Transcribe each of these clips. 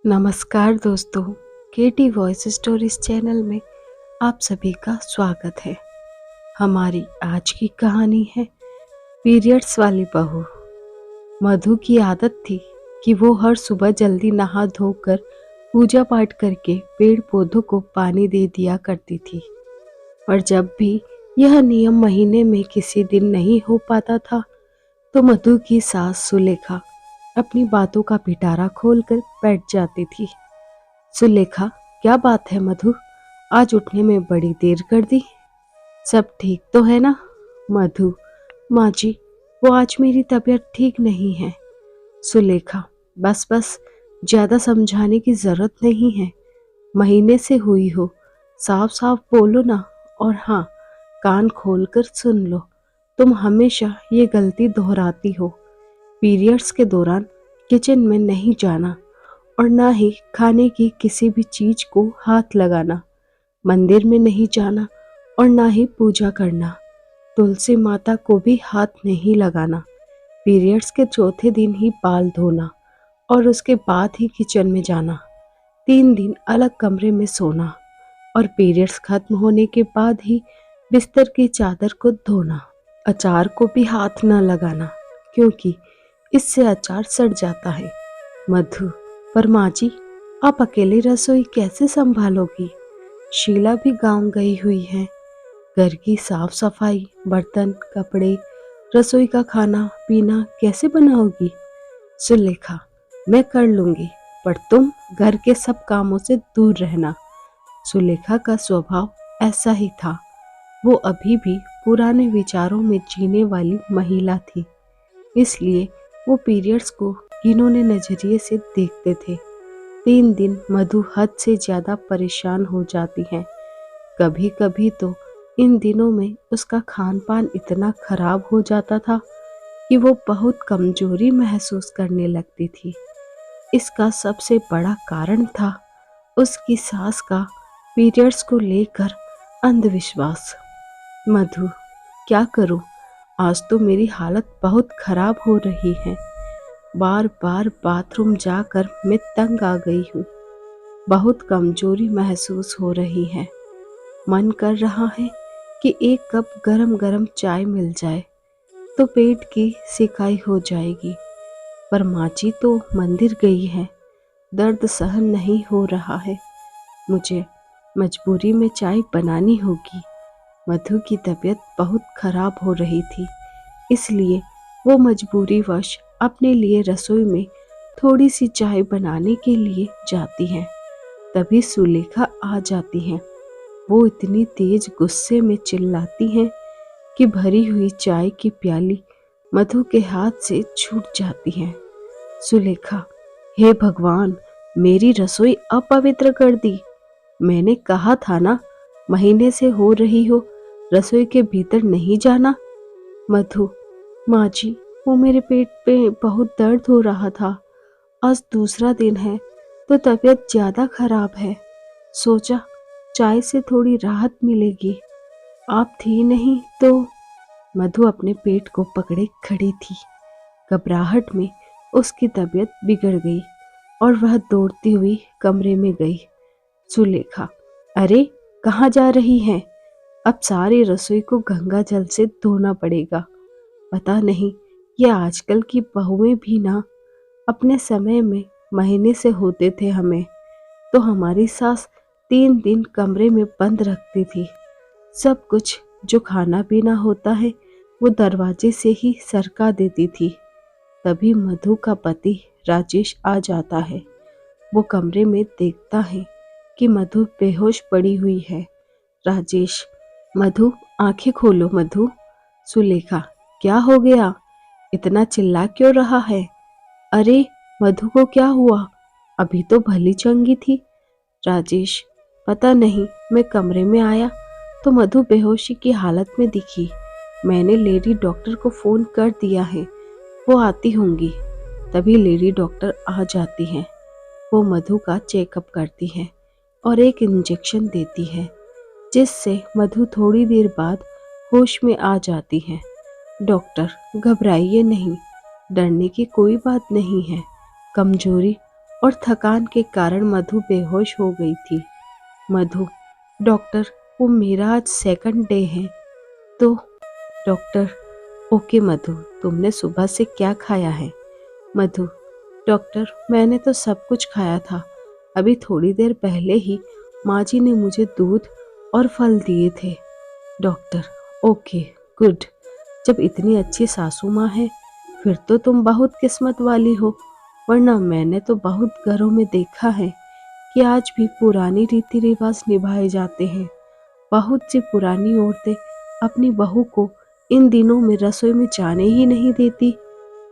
नमस्कार दोस्तों, केटी voice stories channel में आप सभी का स्वागत है। हमारी आज की कहानी है पीरियड्स वाली बहू। मधु की आदत थी कि वो हर सुबह जल्दी नहा धोकर पूजा पाठ करके पेड़ पौधों को पानी दे दिया करती थी। पर जब भी यह नियम महीने में किसी दिन नहीं हो पाता था तो मधु की सास सुलेखा अपनी बातों का पिटारा खोलकर बैठ जाती थी। सुलेखा, क्या बात है मधु, आज उठने में बड़ी देर कर दी। सब ठीक तो है ना? मधु, माँ जी, वो आज मेरी तबीयत ठीक नहीं है। सुलेखा, बस बस, ज्यादा समझाने की जरूरत नहीं है। महीने से हुई हो, साफ साफ बोलो ना। और हाँ, कान खोलकर सुन लो, तुम हमेशा ये गलती दोहराती हो। पीरियड्स के दौरान किचन में नहीं जाना और ना ही खाने की किसी भी चीज को हाथ लगाना, मंदिर में नहीं जाना और ना ही पूजा करना, तुलसी माता को भी हाथ नहीं लगाना, पीरियड्स के चौथे दिन ही बाल धोना और उसके बाद ही किचन में जाना, 3 दिन अलग कमरे में सोना और पीरियड्स खत्म होने के बाद ही बिस्तर की चादर को धोना। अचार को भी हाथ न लगाना क्योंकि इससे अचार सड़ जाता है। मधु, पर माँ जी, आप अकेली रसोई कैसे संभालोगी? शीला भी गांव गई हुई है। घर की साफ सफाई, बर्तन, कपड़े, रसोई का खाना पीना कैसे बनाओगी? सुलेखा, मैं कर लूंगी, पर तुम घर के सब कामों से दूर रहना। सुलेखा का स्वभाव ऐसा ही था। वो अभी भी पुराने विचारों में जीने वाली महिला थी, इसलिए वो पीरियड्स को घिनौने नजरिए से देखते थे। 3 दिन मधु हद से ज्यादा परेशान हो जाती है। कभी कभी तो इन दिनों में उसका खान पान इतना खराब हो जाता था कि वो बहुत कमजोरी महसूस करने लगती थी। इसका सबसे बड़ा कारण था उसकी सास का पीरियड्स को लेकर अंधविश्वास। मधु, क्या करूं? आज तो मेरी हालत बहुत खराब हो रही है। बार बार बाथरूम जाकर मैं तंग आ गई हूँ। बहुत कमजोरी महसूस हो रही है। मन कर रहा है कि एक कप गरम गरम चाय मिल जाए तो पेट की सिकाई हो जाएगी। पर माँ जी तो मंदिर गई है, दर्द सहन नहीं हो रहा है। मुझे मजबूरी में चाय बनानी होगी। मधु की तबीयत बहुत खराब हो रही थी, इसलिए वो मजबूरीवश अपने लिए रसोई में थोड़ी सी चाय बनाने के लिए जाती है। तभी सुलेखा आ जाती है। वो इतनी तेज गुस्से में चिल्लाती है कि भरी हुई चाय की प्याली मधु के हाथ से छूट जाती है। सुलेखा, हे भगवान, मेरी रसोई अपवित्र कर दी। मैंने कहा था ना, महीने से हो रही हो, रसोई के भीतर नहीं जाना। मधु, माँ जी, वो मेरे पेट पे बहुत दर्द हो रहा था। आज दूसरा दिन है तो तबीयत ज्यादा खराब है। सोचा चाय से थोड़ी राहत मिलेगी। आप थी नहीं तो। मधु अपने पेट को पकड़े खड़ी थी। घबराहट में उसकी तबीयत बिगड़ गई और वह दौड़ती हुई कमरे में गई। सुलेखा, अरे कहाँ जा रही हैं? अब सारी रसोई को गंगा जल से धोना पड़ेगा। पता नहीं ये आजकल की बहुएं भी ना, अपने समय में महीने से होते थे हमें तो हमारी सास 3 दिन कमरे में बंद रखती थी। सब कुछ जो खाना पीना होता है वो दरवाजे से ही सरका देती थी। तभी मधु का पति राजेश आ जाता है। वो कमरे में देखता है कि मधु बेहोश पड़ी हुई है। राजेश, मधु, आंखें खोलो मधु। सुलेखा, क्या हो गया? इतना चिल्ला क्यों रहा है? अरे मधु को क्या हुआ? अभी तो भली चंगी थी। राजेश, पता नहीं, मैं कमरे में आया तो मधु बेहोशी की हालत में दिखी। मैंने लेडी डॉक्टर को फोन कर दिया है, वो आती होंगी। तभी लेडी डॉक्टर आ जाती है। वो मधु का चेकअप करती है और एक इंजेक्शन देती है, जिससे मधु थोड़ी देर बाद होश में आ जाती है। डॉक्टर, घबराइए नहीं, डरने की कोई बात नहीं है। कमजोरी और थकान के कारण मधु बेहोश हो गई थी। मधु, डॉक्टर, वो मेरा आज सेकंड डे है। तो डॉक्टर, ओके मधु, तुमने सुबह से क्या खाया है? मधु, डॉक्टर, मैंने तो सब कुछ खाया था। अभी थोड़ी देर पहले ही माँ जी ने मुझे दूध और फल दिए थे। Doctor, okay, good. जब इतनी अच्छी सासू माँ है फिर तो तुम बहुत किस्मत वाली हो, वरना मैंने तो बहुत घरों में देखा है कि आज भी पुरानी रीति रिवाज निभाए जाते हैं। बहुत सी पुरानी औरतें अपनी बहू को इन दिनों में रसोई में जाने ही नहीं देती।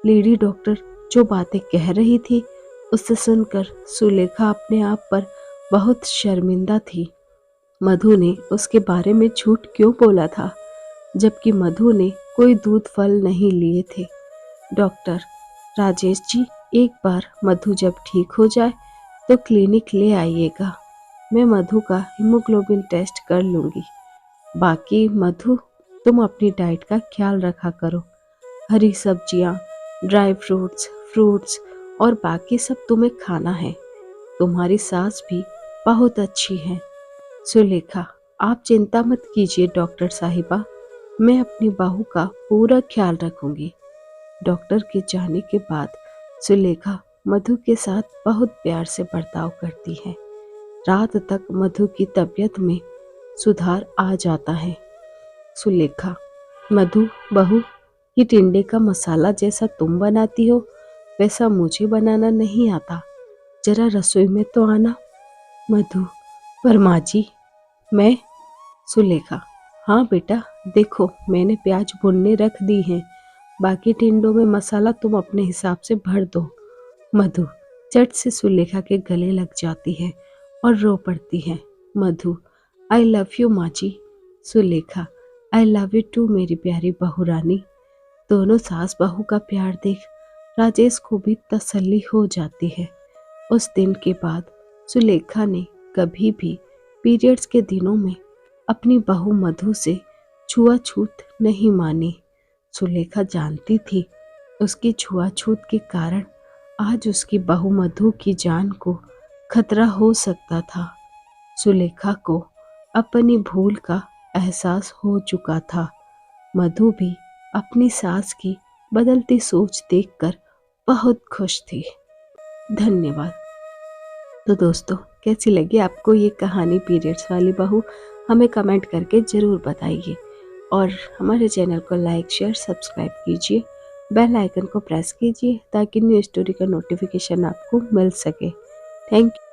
लेडी डॉक्टर जो बातें कह रही थी उससे सुनकर सुलेखा अपने आप पर बहुत शर्मिंदा थी। मधु ने उसके बारे में झूठ क्यों बोला था, जबकि मधु ने कोई दूध फल नहीं लिए थे। डॉक्टर, राजेश जी, एक बार मधु जब ठीक हो जाए तो क्लिनिक ले आइएगा। मैं मधु का हीमोग्लोबिन टेस्ट कर लूँगी। बाकी मधु, तुम अपनी डाइट का ख्याल रखा करो। हरी सब्जियाँ, ड्राई फ्रूट्स, फ्रूट्स और बाकी सब तुम्हें खाना है। तुम्हारी सास भी बहुत अच्छी है। सुलेखा, आप चिंता मत कीजिए डॉक्टर साहिबा, मैं अपनी बहू का पूरा ख्याल रखूंगी। डॉक्टर के जाने के बाद सुलेखा मधु के साथ बहुत प्यार से बर्ताव करती है। रात तक मधु की तबीयत में सुधार आ जाता है। सुलेखा, मधु बहू, ये टिंडे का मसाला जैसा तुम बनाती हो वैसा मुझे बनाना नहीं आता, जरा रसोई में तो आना। मधु, पर माँ जी, मैं। सुलेखा, हाँ बेटा, देखो मैंने प्याज भुनने रख दी हैं, बाकी टिंडों में मसाला तुम अपने हिसाब से भर दो। मधु झट से सुलेखा के गले लग जाती है और रो पड़ती है। मधु, आई लव यू माँ जी। Sulekha, I love you too मेरी प्यारी बहू रानी। दोनों सास बहू का प्यार देख राजेश को भी तसल्ली हो जाती है। उस दिन के बाद सुलेखा ने कभी भी पीरियड्स के दिनों में अपनी बहू मधु से छुआछूत नहीं मानी। सुलेखा जानती थी उसकी छुआछूत के कारण आज उसकी बहू मधु की जान को खतरा हो सकता था। सुलेखा को अपनी भूल का एहसास हो चुका था। मधु भी अपनी सास की बदलती सोच देखकर बहुत खुश थी। धन्यवाद। तो दोस्तों, कैसी लगी आपको ये कहानी पीरियड्स वाली बहू, हमें कमेंट करके ज़रूर बताइए और हमारे चैनल को लाइक, शेयर, सब्सक्राइब कीजिए। बेल आइकन को प्रेस कीजिए ताकि न्यू स्टोरी का नोटिफिकेशन आपको मिल सके। Thank you.